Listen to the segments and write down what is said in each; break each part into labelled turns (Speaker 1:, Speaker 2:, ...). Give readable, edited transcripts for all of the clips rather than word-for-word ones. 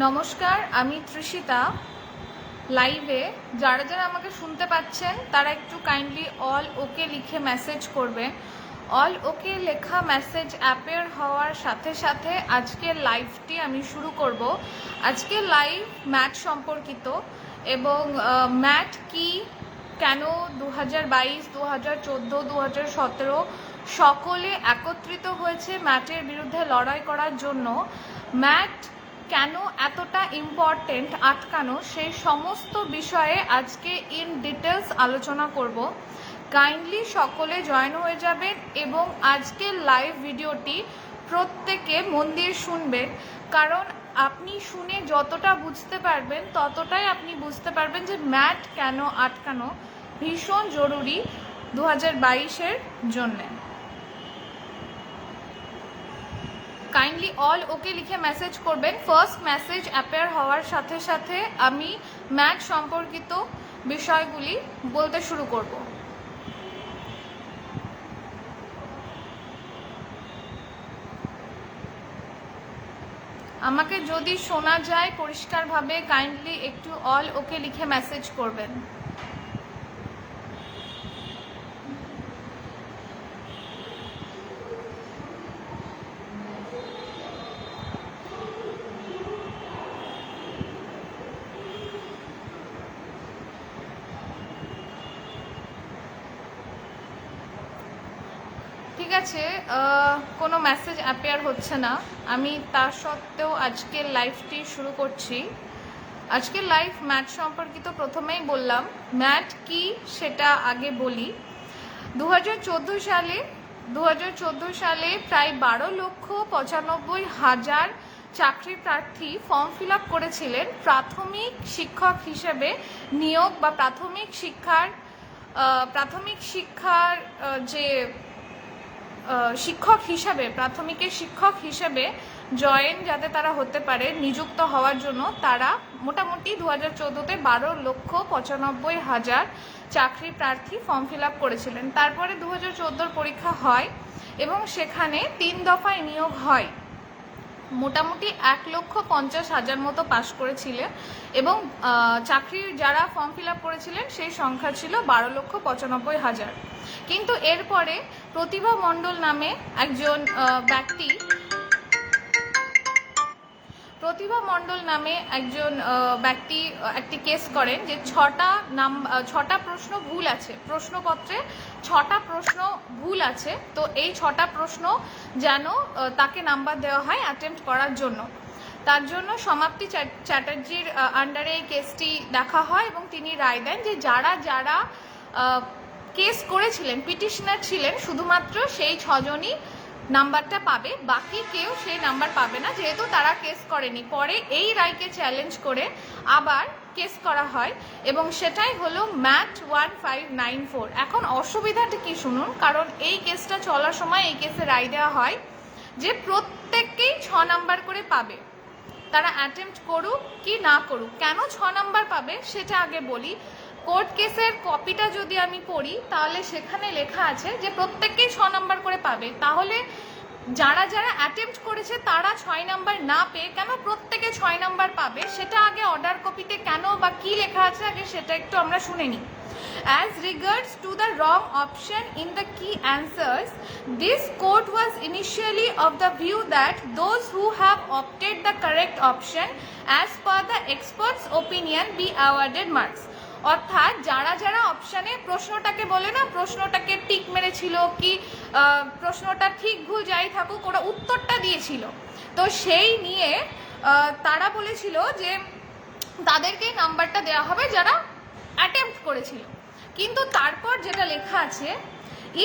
Speaker 1: নমস্কার, আমি তৃষিতা। লাইভে যারা যারা আমাকে শুনতে পাচ্ছেন তারা একটু কাইন্ডলি অল ওকে লিখে মেসেজ করবেন। অল ওকে লেখা মেসেজ অ্যাপেয়ার হওয়ার সাথে সাথে আজকের লাইভটি আমি শুরু করব। আজকের লাইভ ম্যাট সম্পর্কিত এবং ম্যাট কি, কেন 2022, 2014, 2017 সকলে একত্রিত হয়েছে ম্যাটের বিরুদ্ধে লড়াই করার জন্য, ম্যাট কেন এতটা ইম্পর্টেন্ট আটকানো, সেই সমস্ত বিষয়ে আজকে ইন ডিটেলস আলোচনা করব। কাইন্ডলি সকলে জয়েন হয়ে যাবেন এবং আজকের লাইভ ভিডিওটি প্রত্যেকে মন দিয়ে শুনবেন, কারণ আপনি শুনে যতটা বুঝতে পারবেন ততটাই আপনি বুঝতে পারবেন যে ম্যাট কেন আটকানো ভীষণ জরুরি 2022-এর জন্যে। কাইন্ডলি অল ওকে লিখে মেসেজ করবেন। ফার্স্ট মেসেজ অ্যাপেয়ার হওয়ার সাথে সাথে আমি ম্যাট সম্পর্কিত বিষয়গুলি বলতে শুরু করব। আমাকে যদি শোনা যায় পরিষ্কারভাবে কাইন্ডলি একটু অল ওকে লিখে মেসেজ করবেন। ঠিক আছে, কোনো মেসেজ অ্যাপেয়ার হচ্ছে না, আমি তার সত্ত্বেও আজকের লাইভটি শুরু করছি। আজকের লাইভ ম্যাট সম্পর্কিত। প্রথমেই বললাম ম্যাট কি সেটা আগে বলি। 2014 সালে প্রায় 12,95,000 চাকরি প্রার্থী ফর্ম ফিল আপ করেছিলেন প্রাথমিক শিক্ষক হিসেবে নিয়োগ বা প্রাথমিক শিক্ষার যে শিক্ষক হিসাবে, প্রাথমিকের শিক্ষক হিসেবে জয়েন যাতে তারা হতে পারে, নিযুক্ত হওয়ার জন্য তারা মোটামুটি 2014-তে 12,95,000 চাকরি প্রার্থী ফর্ম ফিল আপ করেছিলেন। তারপরে 2014 পরীক্ষা হয় এবং সেখানে 3 দফায় নিয়োগ হয়। মোটামুটি 1,50,000 মতো পাশ করেছিলেন এবং চাকরির যারা ফর্ম ফিল আপ করেছিলেন সেই সংখ্যা ছিল 12,95,000। কিন্তু এরপরে প্রতিভা মণ্ডল নামে একজন ব্যক্তি একটি কেস করেন যে 6টা প্রশ্ন ভুল আছে, প্রশ্নপত্রে 6টা প্রশ্ন ভুল আছে। তো এই 6টা প্রশ্ন যেন তাকে নাম্বার দেওয়া হয় অ্যাটেম্প্ট করার জন্য। তার জন্য সমাপ্তি চ্যাটার্জির আন্ডারে এই কেসটি দেখা হয় এবং তিনি রায় দেন যে যারা কেস করেছিলেন, পিটিশনার ছিলেন, শুধুমাত্র সেই 6 জনই নাম্বারটা পাবে, বাকি কেউ সেই নাম্বার পাবে না, যেহেতু তারা কেস করেনি। পরে এই রায়কে চ্যালেঞ্জ করে আবার কেস করা হয় এবং সেটাই হলো ম্যাট 1594। এখন অসুবিধাটা কি শুনুন, কারণ এই কেসটা চলার সময় এই কেসে রায় দেওয়া হয় যে প্রত্যেককেই 6 নাম্বার করে পাবে, তারা অ্যাটেম্প্ট করুক কি না করুক। কেন 6 নাম্বার পাবে সেটা আগে বলি। কোর্ট কেসের কপিটা যদি আমি পড়ি তাহলে সেখানে লেখা আছে যে প্রত্যেককেই 6 নাম্বার করে পাবে। তাহলে যারা অ্যাটেম্প্ট করেছে তারা 6 নাম্বার না পেয়ে কেন প্রত্যেকে 6 নাম্বার পাবে, সেটা আগে অর্ডার কপিতে কেন বা কি লেখা আছে আগে সেটা একটু আমরা শুনে নিই। As regards to the wrong option in the key answers, this court was initially of the view that those who have opted the correct option as per the expert's opinion be awarded marks. অর্থাৎ যারা অপশানে প্রশ্নটাকে বলে না, প্রশ্নটাকে tick মেরেছিল কি প্রশ্নটা ঠিক ভুল যাই থাকুক ওরা উত্তরটা দিয়েছিল, তো সেই নিয়ে তারা বলেছিল যে তাদেরকেই নাম্বারটা দেওয়া হবে যারা অ্যাটেম্প্ট করেছিল। কিন্তু তারপর যেটা লেখা আছে,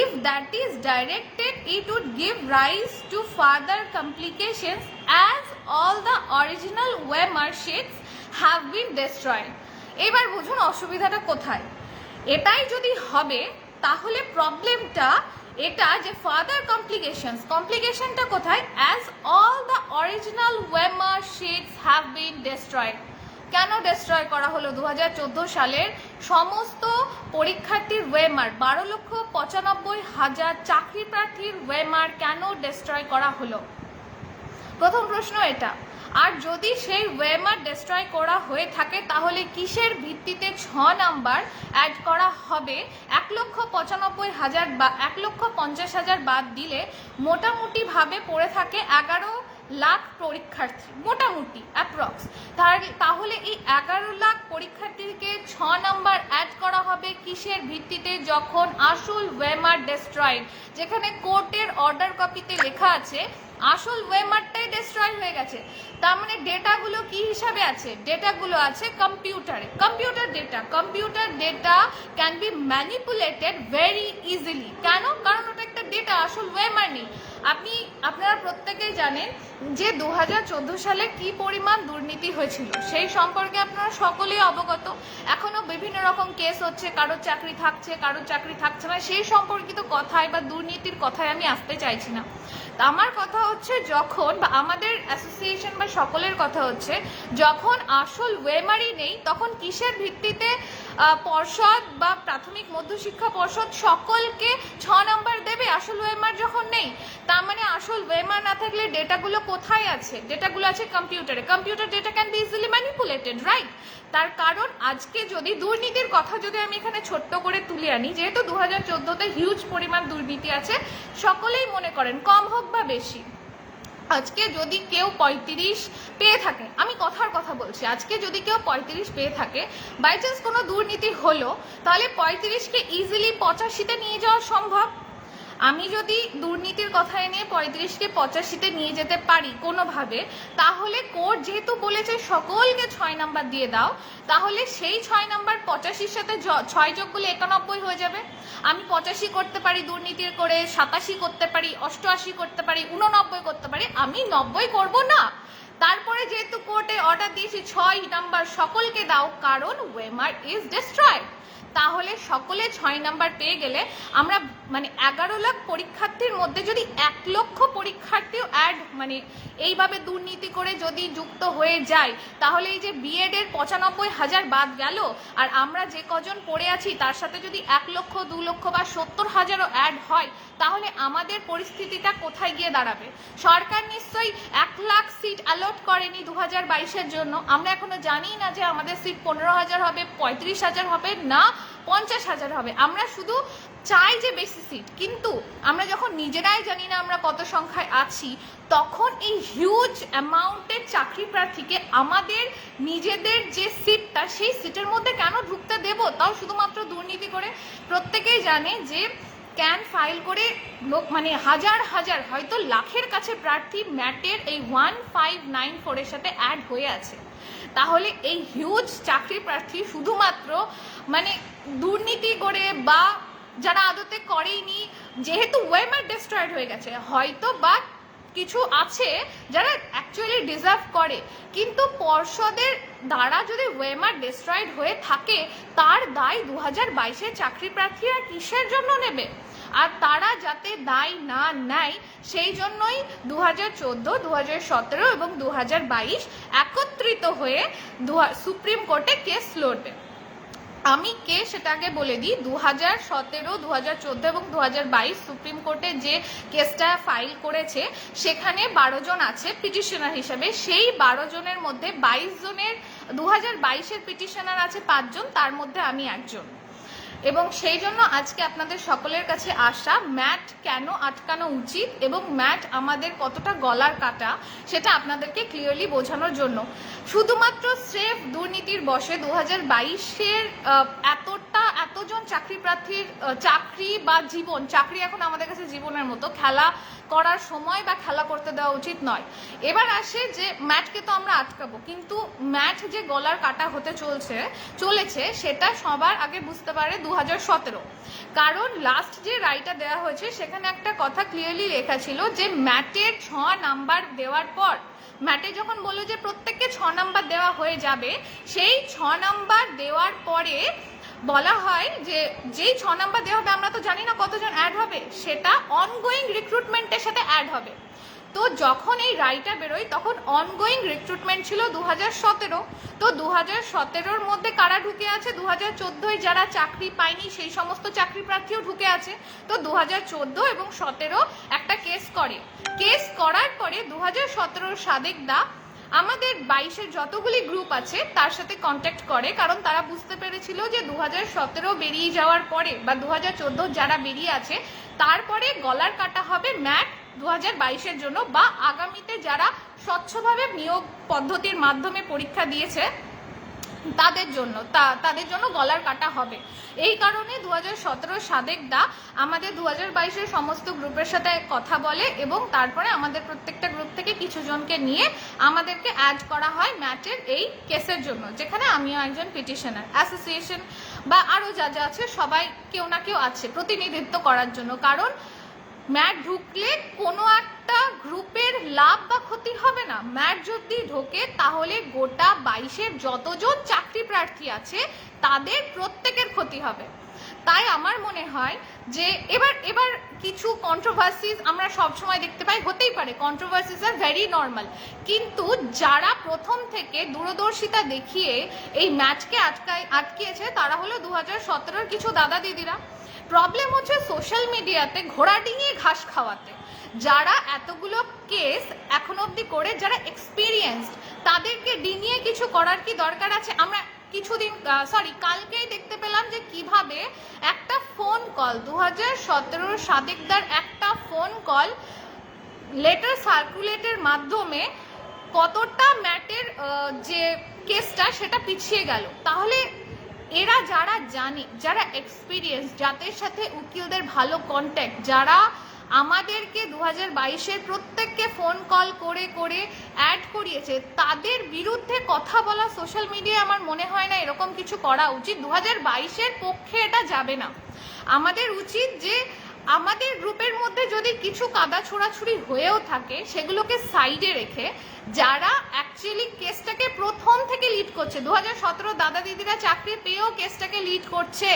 Speaker 1: if that is directed it would give rise to further complications as all the original OMR sheets have been destroyed. এবার বুঝুন অসুবিধাটা কোথায়। এটাই যদি হবে তাহলে প্রবলেমটা এটা যে ফার্দার কমপ্লিকেশনটা কোথায়, অ্যাজ অল দ্য অরিজিনাল ওয়েমার শিটস হ্যাভ বিন ডেস্ট্রয়েড। কেন ডেস্ট্রয় করা হলো 2014 সালের সমস্ত পরীক্ষার্থীর ওয়েমার, 12,95,000 চাকরি প্রার্থীর ওয়েমার কেন ডেস্ট্রয় করা হলো? প্রথম প্রশ্ন এটা। আর যদি সেই ওয়েমার ডিস্ট্রয় করা হয়ে থাকে তাহলে কিসের ভিত্তিতে 6 নাম্বার অ্যাড করা হবে? 1,95,000 বা 1,50,000 বাদ দিলে মোটামুটিভাবে পড়ে থাকে 11 লাখ পরীক্ষার্থী, মোটামুটি অ্যাপ্রক্স। তাহলে এই 11 লাখ পরীক্ষার্থীকে 6 নাম্বার অ্যাড করা হবে কিসের ভিত্তিতে? যখন আসল ওয়েমার ডিস্ট্রয়েড, যেখানে কোর্টের অর্ডার কপিতে লেখা আছে আসল ওয়েমারটাই ডিস্ট্রয় হয়ে গেছে। তার মানে ডেটাগুলো কি হিসাবে আছে? ডেটাগুলো আছে কম্পিউটারে। Computer data can be manipulated very easily. কেন? কারণ ওটা একটা ডেটা, আসল ওয়েমার নেই। আপনারা প্রত্যেকেই জানেন যে 2014 সালে কি পরিমাণ দুর্নীতি হয়েছিল, সেই সম্পর্কে আপনারা সকলেই অবগত। এখনো বিভিন্ন রকম কেস হচ্ছে, কারোর চাকরি থাকছে, কারোর চাকরি থাকছে না। সেই সম্পর্কিত কথায় বা দুর্নীতির কথায় আমি আসতে চাইছি না। আমার কথা হচ্ছে যখন, বা আমাদের অ্যাসোসিয়েশন বা সকলের কথা হচ্ছে, যখন আসল ওয়েমারই নেই তখন কিসের ভিত্তিতে পর্ষদ বা প্রাথমিক মধ্যশিক্ষা পর্ষদ সকলকে 6 নাম্বার দেবে আসল ওয়েমার যখন নেই? তার মানে আসল ওয়েমার না থাকলে ডেটাগুলো কোথায় আছে? ডেটাগুলো আছে কম্পিউটারে। Computer data can be easily manipulated, right? তার কারণ আজকে যদি দুর্নীতির কথা যদি আমি এখানে ছোট্ট করে তুলে আনি, যেহেতু 2014-তে হিউজ পরিমাণ দুর্নীতি আছে, সকলেই মনে করেন কম হোক বা বেশি, আজকে যদি কেউ 35 পেয়ে থাকে, আমি কথার কথা বলছি, আজকে যদি কেউ 35 পেয়ে থাকে, বাই চান্স কোনো দুর্নীতি হলো, তাহলে 35কে ইজিলি 85-তে নিয়ে যাওয়া সম্ভব। আমি যদি দুর্নীতির কথা এনে 35কে 85-তে নিয়ে যেতে পারি কোনোভাবে, তাহলে কোর্ট যেহেতু বলেছে সকলকে 6 নাম্বার দিয়ে দাও, তাহলে সেই 6 নাম্বার 85-র সাথে 6 যোগ করলে 91 হয়ে যাবে। আমি 85 করতে পারি দুর্নীতির করে, 87 করতে পারি, 88 করতে পারি, 89 করতে পারি, আমি 90 করব না। তারপরে যেহেতু কোর্টে অর্ডার দিয়েছি 6 নাম্বার সকলকে দাও, কারণ ওয়েমার ইজ ডিস্ট্রয়েড। তাহলে সকলে 6 নাম্বার পেয়ে গেলে আমরা মানে 11 লাখ পরীক্ষার্থীর মধ্যে যদি 1 লক্ষ পরীক্ষার্থীও অ্যাড মানে এইভাবে দুর্নীতি করে যদি যুক্ত হয়ে যায়, তাহলে এই যে বিএড এর 95,000 বাদ গেল, আর আমরা যে কজন পড়ে আছি তার সাথে যদি 1 লক্ষ 2 লক্ষ বা 70,000ও অ্যাড হয়, তাহলে আমাদের পরিস্থিতিটা কোথায় গিয়ে দাঁড়াবে? সরকার নিশ্চয়ই 1 লাখ সিট অ্যালট করেনি 2022-এর জন্য। আমরা এখনো জানি না যে আমাদের সিট 15,000 হবে, 35,000 হবে, না 50,000 হবে। আমরা শুধু চাই যে বেশি সিট, কিন্তু আমরা যখন নিজেরাই জানি না আমরা কত সংখ্যায় আছি, তখন এই হিউজ অ্যামাউন্টের চাকরি প্রার্থীকে আমাদের নিজেদের যে সিটটা, সেই সিটের মধ্যে কেন ঢুকতে দেব, তাও শুধুমাত্র দুর্নীতি করে? প্রত্যেকেই জানে যে ক্যান ফাইল করে লোক মানে হাজার হাজার, হয়তো লাখের কাছে প্রার্থী ম্যাটের এই 1594 এর সাথে অ্যাড হয়ে আছে। তাহলে এই হিউজ চাকরি প্রার্থী শুধুমাত্র মানে দুর্নীতি করে বা যারা আদতে করেইনি, যেহেতু ওয়েমার ডিস্ট্রয়েড হয়ে গেছে, হয়তো বা কিছু আছে যারা অ্যাকচুয়ালি ডিজার্ভ করে, কিন্তু পর্ষদের দ্বারা যদি ওয়েমার ডিস্ট্রয়েড হয়ে থাকে, তার দায় 2022-এর চাকরি প্রার্থীরা কিসের জন্য নেবে? আর তারা যাতে দায় না নেয়, সেই জন্যই 2014, 2017 এবং 2022 একত্রিত হয়ে সুপ্রিম কোর্টে কেস লড়বে। আমি কে সেটা আগে বলে দিই। 2017, 2014 এবং 2022 সুপ্রিম কোর্টে যে কেসটা ফাইল করেছে, সেখানে 12 জন আছে পিটিশনার হিসেবে। সেই 12 জনের মধ্যে 22 জনের 2022-এর পিটিশনার আছে 5 জন, তার মধ্যে আমি একজন। এবং সেই জন্য আজকে আপনাদের সকলের কাছে আসা, ম্যাট কেন আটকানো উচিত এবং ম্যাট আমাদের কতটা গলার কাটা, সেটা আপনাদেরকে ক্লিয়ারলি বোঝানোর জন্য। শুধুমাত্র স্রেফ দুর্নীতির বশে 2022-এর এতজন চাকরি প্রার্থীর চাকরি বা জীবন, চাকরি এখন আমাদের কাছে জীবনের মতো, খেলা করার সময় বা খেলা করতে দেওয়া উচিত নয়। এবার আসে যে ম্যাটকে তো আমরা আটকাবো, কিন্তু ম্যাট যে গলার কাটা হতে চলেছে সেটা সবার আগে বুঝতে পারে 2017। কারণ লাস্ট যে রায়টা দেওয়া হয়েছে, সেখানে একটা কথা ক্লিয়ারলি লেখা ছিল যে ম্যাটের 6 নাম্বার দেওয়ার পর, ম্যাটে যখন বললো যে প্রত্যেককে 6 নাম্বার দেওয়া হয়ে যাবে, সেই 6 নাম্বার দেওয়ার পরে বলা হয় যে যেই 6 নাম্বার দেওয়া হবে, আমরা তো জানি না কতজন অ্যাড হবে, সেটা অনগোয়িং রিক্রুটমেন্টের সাথে অ্যাড হবে। তো যখন এই রায়টা বেরোয়, তখন অনগোয়িং রিক্রুটমেন্ট ছিল 2017। তো 2017-র মধ্যে কারা ঢুকে আছে? 2014-য় যারা চাকরি পায়নি সেই সমস্ত চাকরি প্রার্থীও ঢুকে আছে। তো 2014 এবং 17 একটা কেস করার পরে 2017-র সাদেক দা আমাদের 22-এর যতগুলি গ্রুপ আছে তার সাথে কন্ট্যাক্ট করে, কারণ তারা বুঝতে পেরেছিল যে 2017 বেরিয়ে যাওয়ার পরে বা 2014 যারা বেরিয়ে আছে তারপরে গলার কাটা হবে ম্যাট 2022-এর জন্য, বা আগামীতে যারা স্বচ্ছভাবে নিয়োগ পদ্ধতির মাধ্যমে পরীক্ষা দিয়েছে তাদের জন্য গলার কাটা হবে। এই কারণে 2017 সাদেকদা আমাদের 2022-এর সমস্ত গ্রুপের সাথে কথা বলে এবং তারপরে আমাদের প্রত্যেকটা গ্রুপ থেকে কিছু জনকে নিয়ে আমাদেরকে অ্যাড করা হয় ম্যাটের এই কেসের জন্য, যেখানে আমিও একজন পিটিশনার, অ্যাসোসিয়েশন বা আরও যা যা আছে সবাই কেউ না কেউ আছে প্রতিনিধিত্ব করার জন্য। কারণ ম্যাট ঢুকলে কোনো একটা গ্রুপের লাভ বা ক্ষতি হবে না। ম্যাট যদি ঢোকে তাহলে গোটা 22-এর যতজন চাকরি প্রার্থী আছে তাদের প্রত্যেকের ক্ষতি হবে। তাই আমার মনে হয় যে এবার কিছু কন্ট্রোভার্সিস আমরা সবসময় দেখতে পাই, হতেই পারে, কন্ট্রোভার্সিস আর ভেরি নর্মাল, কিন্তু যারা প্রথম থেকে দূরদর্শিতা দেখিয়ে এই ম্যাচকে আটকিয়েছে তারা হলো 2017-এর কিছু দাদা দিদিরা। প্রবলেম হচ্ছে সোশ্যাল মিডিয়াতে ঘোড়া ডিঙিয়ে ঘাস খাওয়াতে। যারা এতগুলো কেস এখন অবধি করে, যারা এক্সপিরিয়েন্সড, তাদেরকে ডিঙিয়ে কিছু করার কি দরকার আছে? আমরা কালকেই দেখতে পেলাম যে কিভাবে একটা ফোন কল, 2017 সাদেকদার একটা ফোন কল লেটার সার্কুলেটের মাধ্যমে কতটা ম্যাটের যে কেসটা সেটা পিছিয়ে গেল। তাহলে এরা যারা জানে, যারা এক্সপিরিয়েন্স, যাদের সাথে উকিলদের ভালো কন্ট্যাক্ট, যারা আমাদেরকে 2022-এর প্রত্যেককে ফোন কল করে করে অ্যাড করিয়েছে, তাদের বিরুদ্ধে কথা বলা সোশ্যাল মিডিয়ায় আমার মনে হয় না এরকম কিছু করা উচিত। 2022-এর পক্ষে এটা যাবে না। আমাদের উচিত যে আমাদের গ্রুপের মধ্যে যদি কিছু কাদা ছোড়াছুড়ি হয়েও থাকে সেগুলোকে সাইডে রেখে যারা অ্যাকচুয়ালি কেসটাকে প্রথম থেকে লিড করছে, 2017 দাদা দিদিরা চাকরি পেয়েও কেসটাকে লিড করছে,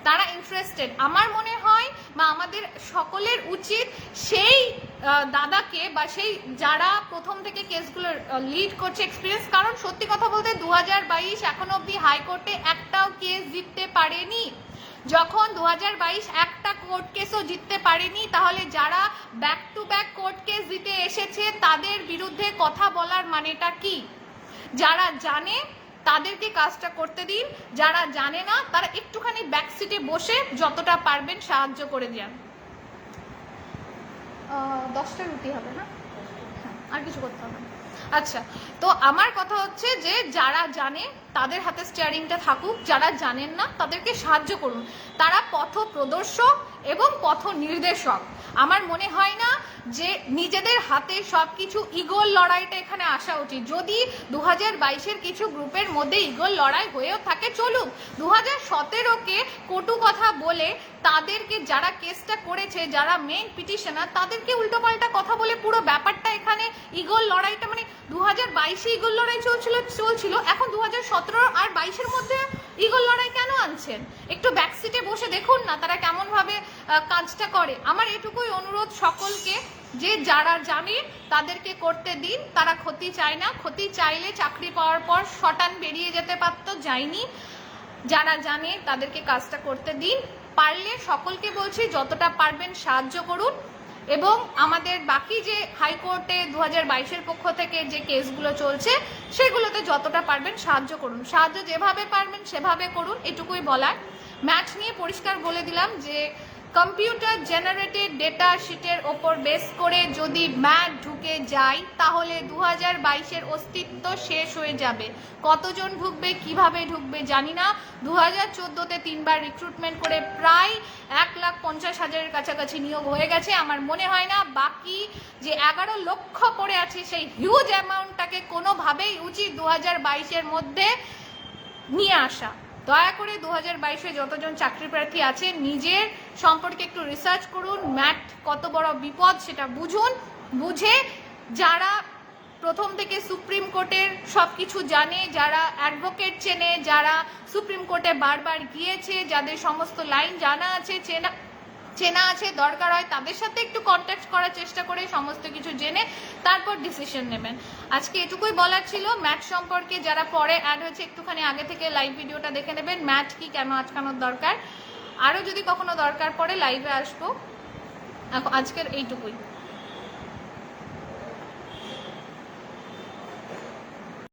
Speaker 1: তারা ইন্টারেস্টেড, আমার মনে হয় বা আমাদের সকলের উচিত সেই দাদাকে বা সেই যারা প্রথম থেকে কেসগুলো লিড করছে এক্সপিরিয়েন্স, কারণ সত্যি কথা বলতে 2022 এখন অবধি হাইকোর্টে একটাও কেস জিততে পারেনি। যখন 2022 একটা কোর্ট কেসও জিততে পারেনি, তাহলে যারা back to back court case জিতে এসেছে তাদের বিরুদ্ধে কথা বলার মানেটা কি? যারা জানে তাদেরকে কাজটা করতে দিন, যারা জানে না তারা একটুখানি ব্যাক সিটে বসে যতটা পারবেন সাহায্য করে দেন। 10টা রুটি হবে না, আর কিছু করতে হবে না। আচ্ছা, তো আমার কথা হচ্ছে যে যারা জানে তাদের হাতে স্টিয়ারিংটা থাকুক, যারা জানেন না তাদেরকে সাহায্য করুন। তারা পথ প্রদর্শক এবং পথ নির্দেশক। আমার মনে হয় না যে নিজেদের হাতে সব কিছু ইগোর লড়াইটা এখানে আসা উচিত। যদি 2022-এর কিছু গ্রুপের মধ্যে ইগোর লড়াই হয়েও থাকে চলুক, 2017-কে কটু কথা বলে তাদেরকে, যারা কেসটা করেছে, যারা মেইন পিটিশনার, তাদেরকে উল্টোপাল্টা কথা বলে পুরো ব্যাপারটা এখানে ইগোর লড়াইটা, মানে 2022-এ ইগোর লড়াই চলছিল, এখন 2017 আর 22-এর মধ্যে ইগোর লড়াই কেন আনছেন? একটু ব্যাকসিটে বসে দেখুন না তারা কেমন ভাবে কাজটা করে। আমার এটুকুই অনুরোধ সকলকে যে যারা জানে তাদেরকে করতে দিন, তারা ক্ষতি চায় না। ক্ষতি চাইলে চাকরি পাওয়ার পর শটান বেরিয়ে যেতে পারতো, যায়নি। যারা জানে তাদেরকে কাজটা করতে দিন। পারলে সকলকে বলছি যতটা পারবেন সাহায্য করুন, এবং আমাদের বাকি যে হাইকোর্টে 2022-এর পক্ষ থেকে যে কেসগুলো চলছে সেগুলোতে যতটা পারবেন সাহায্য করুন। সাহায্য যেভাবে পারবেন সেভাবে করুন, এটুকুই বলার। ম্যাচ নিয়ে পরিষ্কার বলে দিলাম যে কম্পিউটার জেনারেটেড ডেটা শিটের ওপর বেস করে যদি ম্যাট ঢুকে যায় তাহলে 2022-এর অস্তিত্ব শেষ হয়ে যাবে। কতজন ঢুকবে, কিভাবে ঢুকবে জানি না। 2014-তে 3বার রিক্রুটমেন্ট করে প্রায় 1,50,000-এর কাছাকাছি নিয়োগ হয়ে গেছে। আমার মনে হয় না বাকি যে 11 লক্ষ পড়ে আছে সেই হিউজ অ্যামাউন্টটাকে কোনোভাবেই উচিত 2022-এর মধ্যে নিয়ে আসা। দয়া করে 2022-এ যতজন চাকরি প্রার্থী আছে নিজের সম্পর্কে একটু রিসার্চ করুন, ম্যাট কত বড় বিপদ সেটা বুঝুন। বুঝে যারা প্রথম থেকে সুপ্রিম কোর্টের সব কিছু জানে, যারা অ্যাডভোকেট চেনে, যারা সুপ্রিম কোর্টে বারবার গিয়েছে, যাদের সমস্ত লাইন জানা আছে, চেনা আছে, দরকার হয় তাদের সাথে একটু কন্ট্যাক্ট করার চেষ্টা করে সমস্ত কিছু জেনে তারপর ডিসিশন নেবেন। আজকে এটুকুই বলার ছিল। ম্যাট সম্পর্কে যারা পরে অ্যাড হয়েছে একটুখানি আগে থেকে লাইভ ভিডিওটা দেখে নেবেন, ম্যাট কি, কেন আটকানোর দরকার। আরও যদি কখনো দরকার পড়ে লাইভে আসবো। আজকের এইটুকুই।